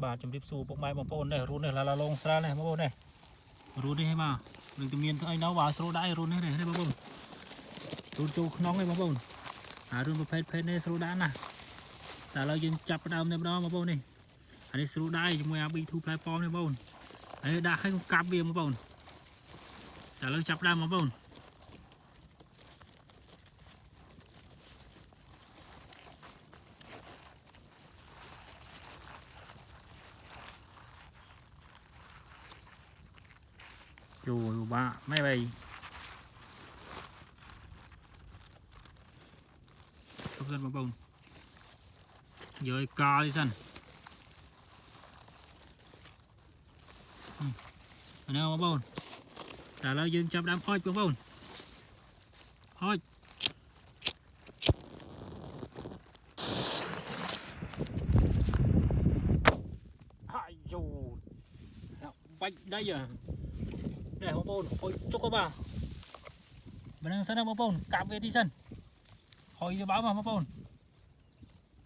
bà chấm tiếp xù bốc mai bóng bồn này run này là lông xa này bóng bồn này run đi hay mà đừng tự nhiên anh nấu vào sô đá run này này bóng bồn run châu nóng này bóng bồn run một phết này sô đá nèแต่เรายังจับดาวในบ้านมาบนนี่อันนี้สู้ได้จมูกอาบีทูพลายปอมในบ้านอันนี้ด่าให้กลับเบียมาบ้านแต่เราจับดาวมาบ้านอยู่บ้าไม่ไปทุกคนมาบ้านrồi cò đi xanh anh em bông trả lời dừng chậm đám khói bông khói ai dù bách đây giờ để bông bông ôi chúc các bạn bên sân bông bông cạp về đi sân hồi giờ báo mà bông